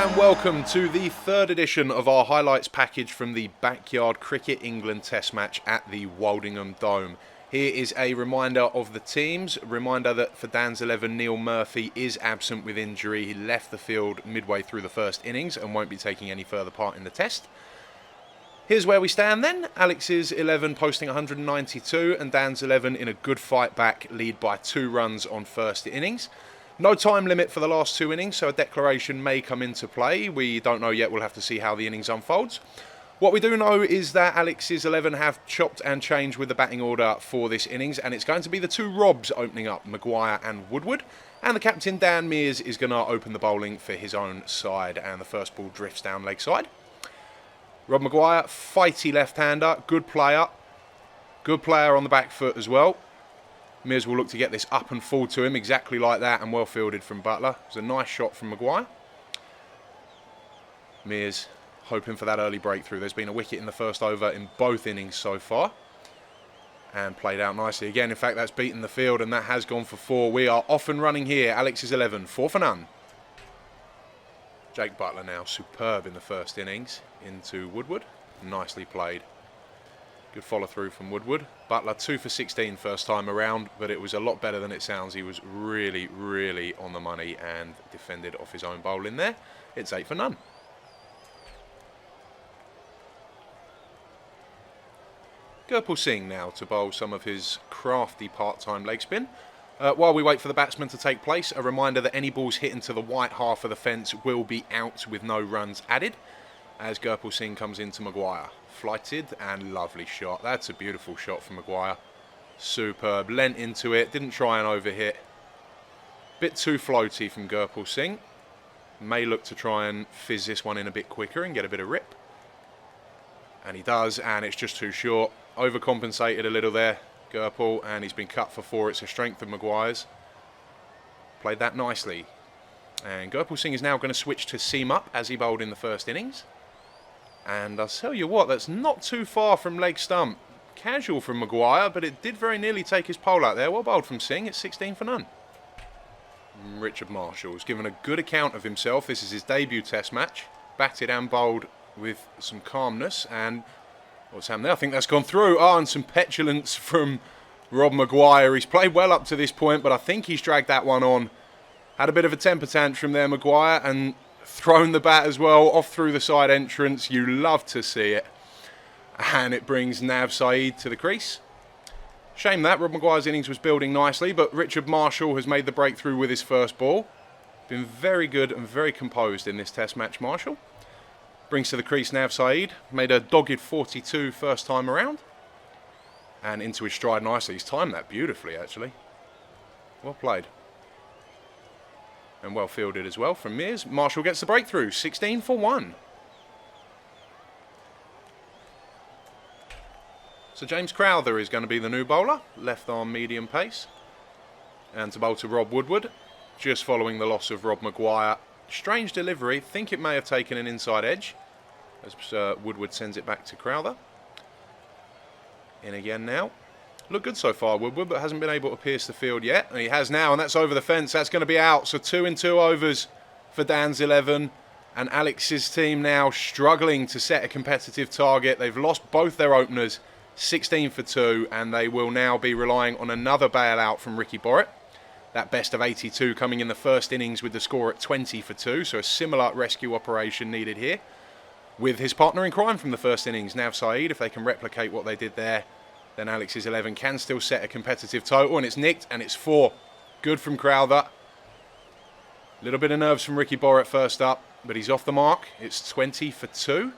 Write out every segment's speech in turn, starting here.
and welcome to the third edition of our highlights package from the Backyard Cricket England Test match at the Woldingham Dome. Here is a reminder of the teams. Reminder that for Dan's 11, Neil Murphy is absent with injury. He left the field midway through the first innings and won't be taking any further part in the test. Here's where we stand then. Alex's 11 posting 192 and Dan's 11 in a good fight back, lead by 2 runs on first innings. No time limit for the last 2 innings, so a declaration may come into play. We don't know yet, we'll have to see how the innings unfolds. What we do know is that Alex's 11 have chopped and changed with the batting order for this innings, and it's going to be the 2 Robs opening up, Maguire and Woodward. And the captain, Dan Mears, is going to open the bowling for his own side, and the first ball drifts down leg side. Rob Maguire, fighty left-hander, good player on the back foot as well. Mears will look to get this up and full to him, exactly like that, and well fielded from Buttler. It was a nice shot from Maguire. Mears hoping for that early breakthrough. There's been a wicket in the first over in both innings so far. And played out nicely. Again, in fact, that's beaten the field, and that has gone for 4. We are off and running here. Alex's 11, 4 for none. Jake Buttler now, superb in the first innings, into Woodward. Nicely played. Good follow through from Woodward. Buttler 2 for 16 first time around, but it was a lot better than it sounds. He was really, really on the money and defended off his own bowl in there. It's 8 for none. Gurpal Singh now to bowl some of his crafty part-time leg spin. While we wait for the batsman to take place, a reminder that any balls hit into the white half of the fence will be out with no runs added, as Gurpal Singh comes into Maguire. Flighted and lovely shot. That's a beautiful shot from Maguire. Superb. Lent into it. Didn't try and overhit. Bit too floaty from Gurpal Singh. May look to try and fizz this one in a bit quicker and get a bit of rip. And he does, and it's just too short. Overcompensated a little there, Gurpal, and he's been cut for 4. It's a strength of Maguire's. Played that nicely. And Gurpal Singh is now going to switch to seam up as he bowled in the first innings. And I'll tell you what, that's not too far from leg stump. Casual from Maguire, but it did very nearly take his pole out there. Well bowled from Singh, it's 16 for none. Richard Marshall has given a good account of himself. This is his debut test match. Batted and bowled with some calmness. And what's happened there? I think that's gone through. And some petulance from Rob Maguire. He's played well up to this point, but I think he's dragged that one on. Had a bit of a temper tantrum there, Maguire, and thrown the bat as well off through the side entrance. You love to see it. And it brings Nav Saeed to the crease. Shame that Rob Maguire's innings was building nicely, but Richard Marshall has made the breakthrough with his first ball. Been very good and very composed in this test match, Marshall. Brings to the crease Nav Saeed. Made a dogged 42 first time around. And into his stride nicely. He's timed that beautifully, actually. Well played. And well fielded as well from Mears. Marshall gets the breakthrough, 16 for 1. So James Crowther is going to be the new bowler, left arm medium pace. And to bowl to Rob Woodward, just following the loss of Rob Maguire. Strange delivery, think it may have taken an inside edge, as Woodward sends it back to Crowther. In again now. Looked good so far, Woodward, but hasn't been able to pierce the field yet. And he has now, and that's over the fence. That's going to be out. So 2 in 2 overs for Dan's 11. And Alex's team now struggling to set a competitive target. They've lost both their openers, 16 for 2, and they will now be relying on another bailout from Ricky Borrett. That best of 82 coming in the first innings with the score at 20 for 2. So a similar rescue operation needed here. With his partner in crime from the first innings, Nav Saeed, if they can replicate what they did there, then Alex's 11 can still set a competitive total, and it's nicked, and it's 4. Good from Crowther. A little bit of nerves from Ricky Borrett first up, but he's off the mark. It's 20 for 2.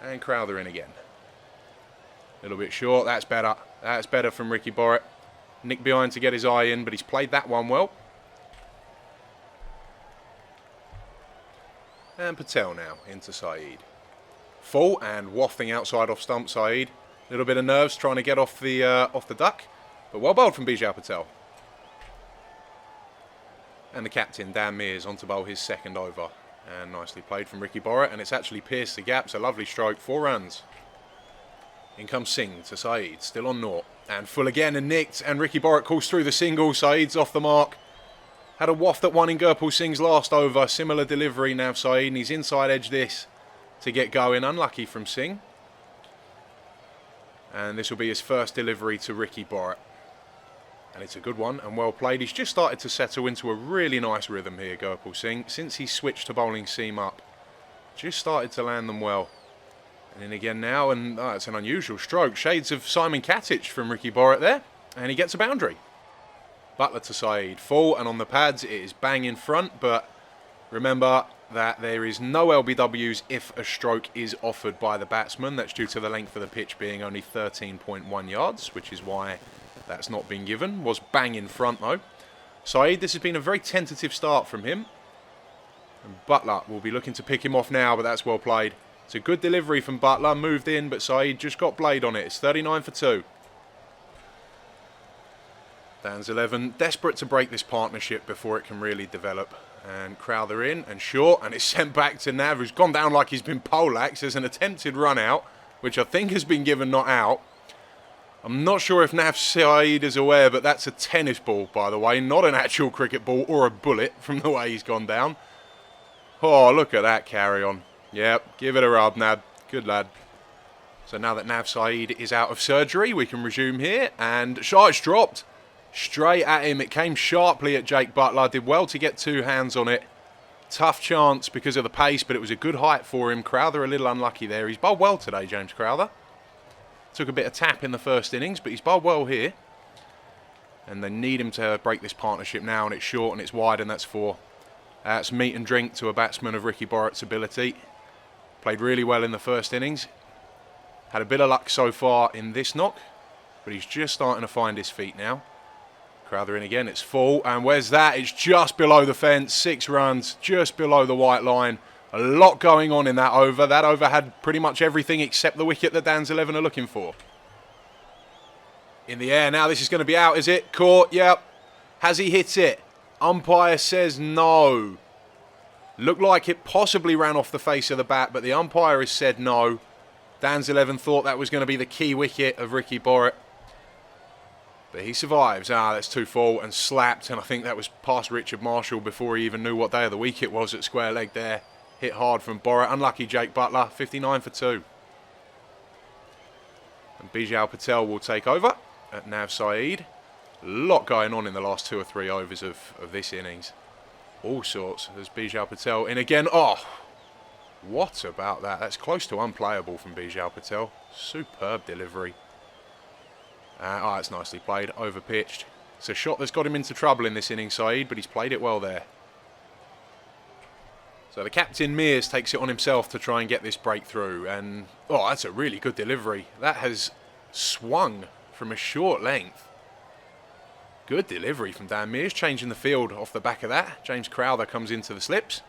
And Crowther in again. A little bit short, that's better. That's better from Ricky Borrett. Nick behind to get his eye in, but he's played that one well. And Patel now into Saeed. Full and wafting outside off stump Saeed. A little bit of nerves trying to get off the duck. But well bowled from Bijal Patel. And the captain, Dan Mears, on to bowl his second over. And nicely played from Ricky Borrett. And it's actually pierced the gap. So lovely stroke. 4 runs. In comes Singh to Saeed. Still on naught. And full again and nicked. And Ricky Boruc calls through the single. Saeed's off the mark. Had a waft at one in Gurpal Singh's last over. Similar delivery now, Saeed. And he's inside edge this to get going. Unlucky from Singh. And this will be his first delivery to Ricky Boruc. And it's a good one and well played. He's just started to settle into a really nice rhythm here, Gurpal Singh. Since he switched to bowling seam up. Just started to land them well. And in again now, and it's an unusual stroke. Shades of Simon Katic from Ricky Boruc there. And he gets a boundary. Buttler to Saeed. Full, and on the pads it is bang in front. But remember that there is no LBWs if a stroke is offered by the batsman. That's due to the length of the pitch being only 13.1 yards, which is why that's not been given. Was bang in front though. Saeed, this has been a very tentative start from him. And Buttler will be looking to pick him off now, but that's well played. It's a good delivery from Buttler, moved in, but Saeed just got blade on it. It's 39 for 2. Dan's 11, desperate to break this partnership before it can really develop. And Crowther in, and short, and it's sent back to Nav, who's gone down like he's been poleaxed. There's an attempted run out, which I think has been given not out. I'm not sure if Nav Saeed is aware, but that's a tennis ball, by the way, not an actual cricket ball or a bullet from the way he's gone down. Oh, look at that carry on. Yep, give it a rub, Nav. Good lad. So now that Nav Saeed is out of surgery, we can resume here. And shot's dropped. Straight at him. It came sharply at Jake Buttler. Did well to get two hands on it. Tough chance because of the pace, but it was a good height for him. Crowther a little unlucky there. He's bowled well today, James Crowther. Took a bit of tap in the first innings, but he's bowled well here. And they need him to break this partnership now, and it's short and it's wide, and that's 4. That's meat and drink to a batsman of Ricky Boruc's ability. Played really well in the first innings. Had a bit of luck so far in this knock, but he's just starting to find his feet now. Crowther in again, it's full, and where's that? It's just below the fence, 6 runs, just below the white line. A lot going on in that over. That over had pretty much everything except the wicket that Dan's 11 are looking for. In the air now, this is going to be out, is it? Caught, yep. Has he hit it? Umpire says no. Looked like it possibly ran off the face of the bat, but the umpire has said no. Dan's 11 thought that was going to be the key wicket of Ricky Boruc. But he survives. That's 2 full and slapped, and I think that was past Richard Marshall before he even knew what day of the week it was at square leg there. Hit hard from Boruc. Unlucky Jake Buttler, 59 for 2. And Bijal Patel will take over at Nav Saeed. A lot going on in the last 2 or 3 overs of this innings. All sorts. There's Bijal Patel in again. Oh, what about that? That's close to unplayable from Bijal Patel. Superb delivery. It's nicely played. Over-pitched. It's a shot that's got him into trouble in this inning, Saeed, but he's played it well there. So the captain, Mears, takes it on himself to try and get this breakthrough. And, that's a really good delivery. That has swung from a short length. Good delivery from Dan Mears, changing the field off the back of that. James Crowther comes into the slips.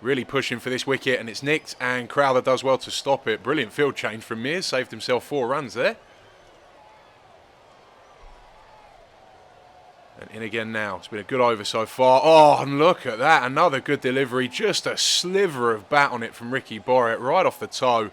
Really pushing for this wicket, and it's nicked, and Crowther does well to stop it. Brilliant field change from Mears, saved himself 4 runs there. And in again now. It's been a good over so far. Oh, and look at that. Another good delivery. Just a sliver of bat on it from Ricky Boruc, right off the toe.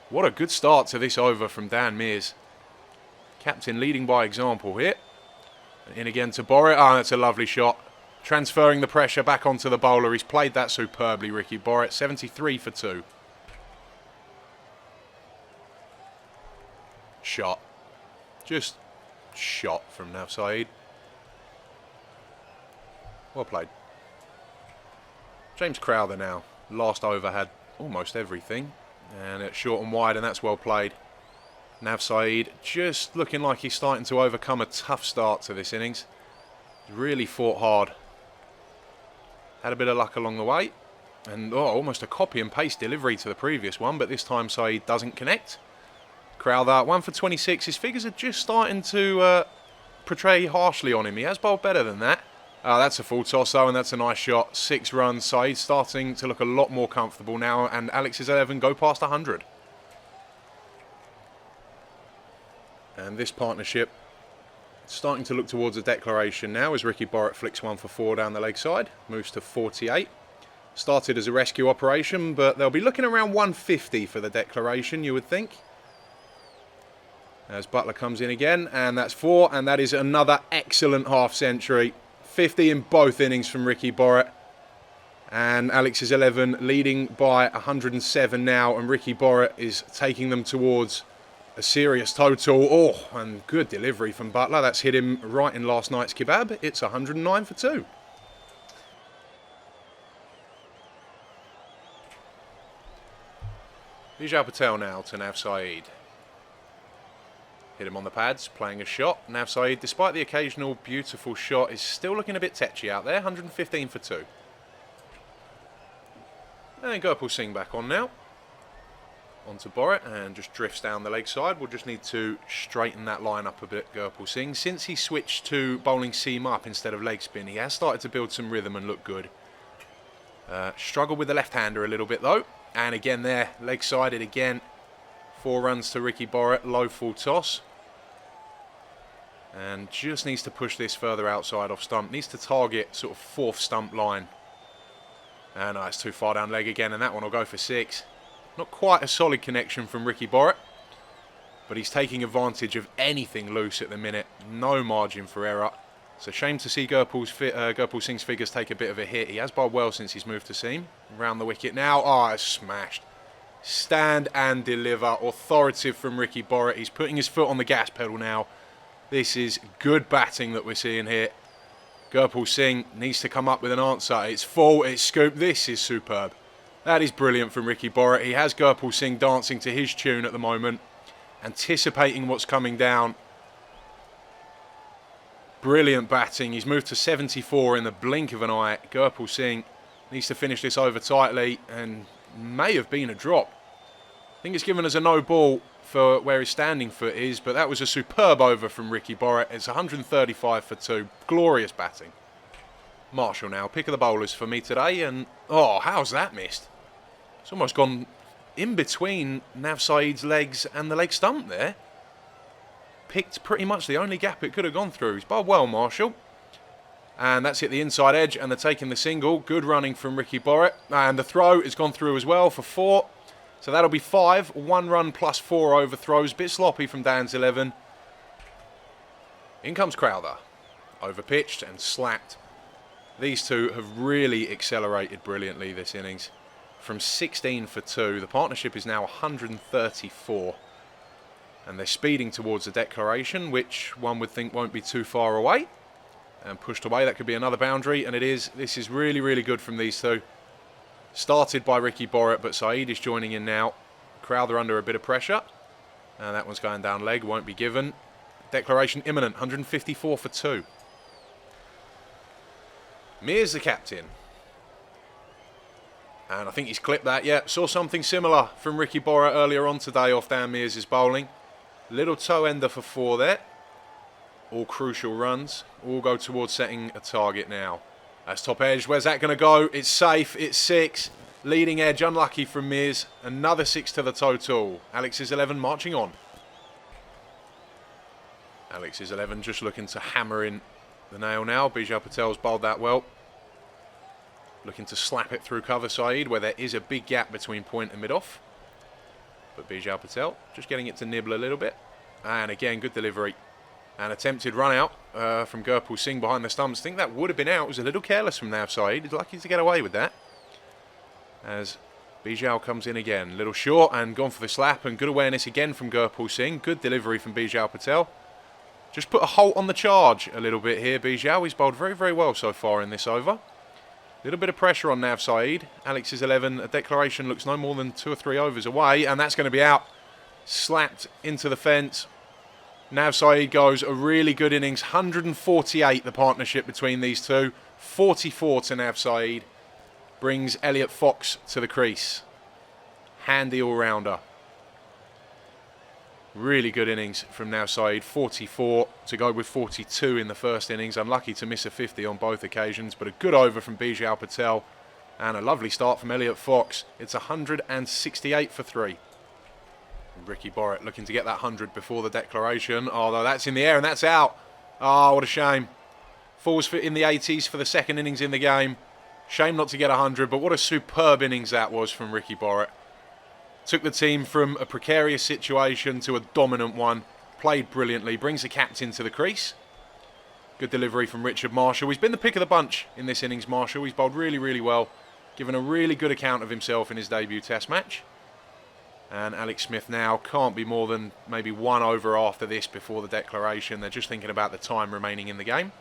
What a good start to this over from Dan Mears. Captain leading by example here. And in again to Boruc. That's a lovely shot. Transferring the pressure back onto the bowler. He's played that superbly, Ricky Boruc. 73 for 2. Shot. Just shot from Nav Saeed. Well played. James Crowther now. Last over had almost everything. And it's short and wide, and that's well played. Nav Saeed just looking like he's starting to overcome a tough start to this innings. Really fought hard. Had a bit of luck along the way. And almost a copy and paste delivery to the previous one, but this time Saeed doesn't connect. Crowther, 1 for 26. His figures are just starting to portray harshly on him. He has bowled better than that. That's a full toss though, and that's a nice shot. 6 runs. Saeed starting to look a lot more comfortable now, and Alex's 11 go past 100. And this partnership starting to look towards a declaration now as Ricky Boruc flicks 1 for 4 down the leg side. Moves to 48. Started as a rescue operation, but they'll be looking around 150 for the declaration, you would think. As Buttler comes in again, and that's 4, and that is another excellent half century. 50 in both innings from Ricky Borrett. And Alex's 11 leading by 107 now, and Ricky Borrett is taking them towards a serious total. Oh, and good delivery from Buttler. That's hit him right in last night's kebab. It's 109 for 2. Bijal Patel now to Nav Saeed. Hit him on the pads, playing a shot. Nav Saeed, despite the occasional beautiful shot, is still looking a bit tetchy out there. 115 for 2. And Gurpal Singh back on now. Onto Borrett and just drifts down the leg side. We'll just need to straighten that line up a bit, Gurpal Singh. Since he switched to bowling seam up instead of leg spin, he has started to build some rhythm and look good. Struggled with the left-hander a little bit though. And again there, leg-sided again. 4 runs to Ricky Borrett, low full toss. And just needs to push this further outside off stump. Needs to target sort of 4th stump line. And it's too far down leg again, and that one will go for 6. Not quite a solid connection from Ricky Borrett. But he's taking advantage of anything loose at the minute. No margin for error. It's a shame to see Gurpal Singh's figures take a bit of a hit. He has bowled well since he's moved to seam. Round the wicket now. It's smashed. Stand and deliver. Authoritative from Ricky Borrett. He's putting his foot on the gas pedal now. This is good batting that we're seeing here. Gurpal Singh needs to come up with an answer. It's full, it's scooped. This is superb. That is brilliant from Ricky Borrett. He has Gurpal Singh dancing to his tune at the moment. Anticipating what's coming down. Brilliant batting. He's moved to 74 in the blink of an eye. Gurpal Singh needs to finish this over tightly and may have been a drop. I think it's given us a no ball for where his standing foot is, but that was a superb over from Ricky Borrett. It's 135 for 2. Glorious batting. Marshall now, pick of the bowlers for me today, and how's that missed? It's almost gone in between Nav Saeed's legs and the leg stump there. Picked pretty much the only gap it could have gone through. He's bowled well, Marshall. And that's hit the inside edge, and they're taking the single. Good running from Ricky Borrett. And the throw has gone through as well for 4. So that'll be 5. 1 run plus 4 overthrows. Bit sloppy from Dan's 11. In comes Crowther. Overpitched and slapped. These two have really accelerated brilliantly this innings. From 16 for 2, the partnership is now 134. And they're speeding towards the declaration, which one would think won't be too far away. And pushed away, that could be another boundary, and it is. This is really, really good from these two. Started by Ricky Borrett, but Saeed is joining in now. Crowther under a bit of pressure. And that one's going down leg, won't be given. Declaration imminent, 154 for 2. Mears the captain. And I think he's clipped that, yeah. Saw something similar from Ricky Borrett earlier on today off Dan Mears' bowling. Little toe ender for 4 there. All crucial runs. All go towards setting a target now. That's top edge. Where's that going to go? It's safe. It's 6. Leading edge. Unlucky from Mears. Another 6 to the total. Alex's 11 marching on. Alex's 11 just looking to hammer in the nail now. Bijal Patel's bowled that well. Looking to slap it through cover Saeed, where there is a big gap between point and mid-off. But Bijal Patel just getting it to nibble a little bit. And again, good delivery. An attempted run out from Gurpal Singh behind the stumps. I think that would have been out. It was a little careless from Nav Saeed. He's lucky to get away with that. As Bijal comes in again. Little short and gone for the slap. And good awareness again from Gurpal Singh. Good delivery from Bijal Patel. Just put a halt on the charge a little bit here, Bijal. He's bowled very, very well so far in this over. Little bit of pressure on Nav Saeed. Alex's 11, a declaration looks no more than 2 or 3 overs away, and that's going to be out. Slapped into the fence. Nav Saeed goes a really good innings. 148 the partnership between these two. 44 to Nav Saeed. Brings Elliot Fox to the crease. Handy all-rounder. Really good innings from Nav Saeed. 44 to go with 42 in the first innings. Unlucky to miss a 50 on both occasions, but a good over from Bijal Patel. And a lovely start from Elliot Fox. It's 168 for 3. Ricky Borrett looking to get that 100 before the declaration. Although that's in the air and that's out. What a shame. Falls in the 80s for the second innings in the game. Shame not to get 100, but what a superb innings that was from Ricky Borrett. Took the team from a precarious situation to a dominant one. played brilliantly, brings the captain to the crease. Good delivery from Richard Marshall. He's been the pick of the bunch in this innings, Marshall. He's bowled really, really well, given a really good account of himself in his debut Test match. And Alex Smith now can't be more than maybe 1 over after this before the declaration. They're just thinking about the time remaining in the game.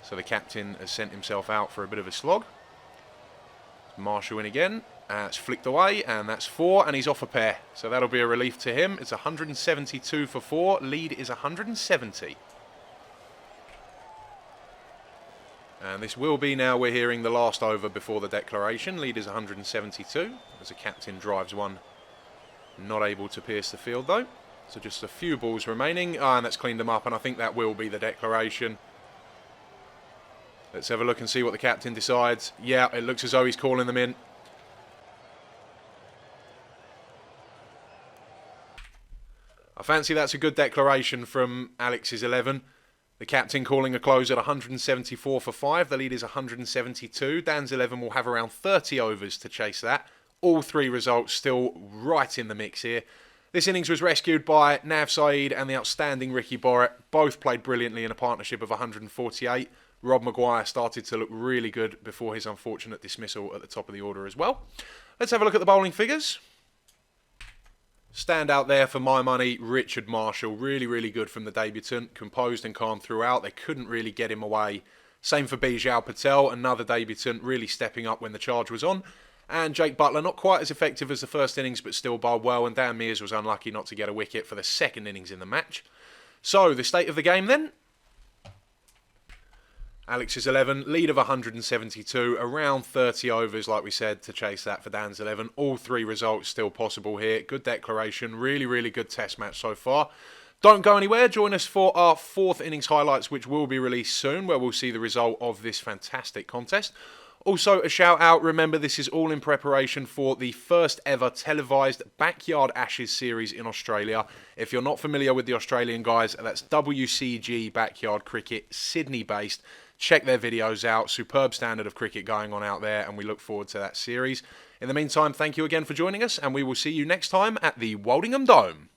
So the captain has sent himself out for a bit of a slog. Marshall in again. It's flicked away, and that's 4, and he's off a pair. So that'll be a relief to him. It's 172 for 4. Lead is 170. And this will be now, we're hearing the last over before the declaration. Lead is 172 as the captain drives one. Not able to pierce the field though. So just a few balls remaining. And that's cleaned them up, and I think that will be the declaration. Let's have a look and see what the captain decides. Yeah, it looks as though he's calling them in. I fancy that's a good declaration from Alex's 11. The captain calling a close at 174 for 5. The lead is 172. Dan's 11 will have around 30 overs to chase that. All 3 results still right in the mix here. This innings was rescued by Nav Saeed and the outstanding Ricky Borrett. Both played brilliantly in a partnership of 148. Rob Maguire started to look really good before his unfortunate dismissal at the top of the order as well. Let's have a look at the bowling figures. Stand out there for my money, Richard Marshall. Really, really good from the debutant. Composed and calm throughout. They couldn't really get him away. Same for Bijal Patel, another debutant, really stepping up when the charge was on. And Jake Butler, not quite as effective as the first innings, but still bowled well. And Dan Mears was unlucky not to get a wicket for the second innings in the match. So, the state of the game then. Alex's 11, lead of 172, around 30 overs, like we said, to chase that for Dan's 11. All 3 results still possible here. Good declaration. Really, really good test match so far. Don't go anywhere. Join us for our 4th innings highlights, which will be released soon, where we'll see the result of this fantastic contest. Also, a shout out. Remember, this is all in preparation for the first ever televised Backyard Ashes series in Australia. If you're not familiar with the Australian guys, that's WCG Backyard Cricket, Sydney-based. Check their videos out. Superb standard of cricket going on out there, and we look forward to that series. In the meantime, thank you again for joining us, and we will see you next time at the Woldingham Dome.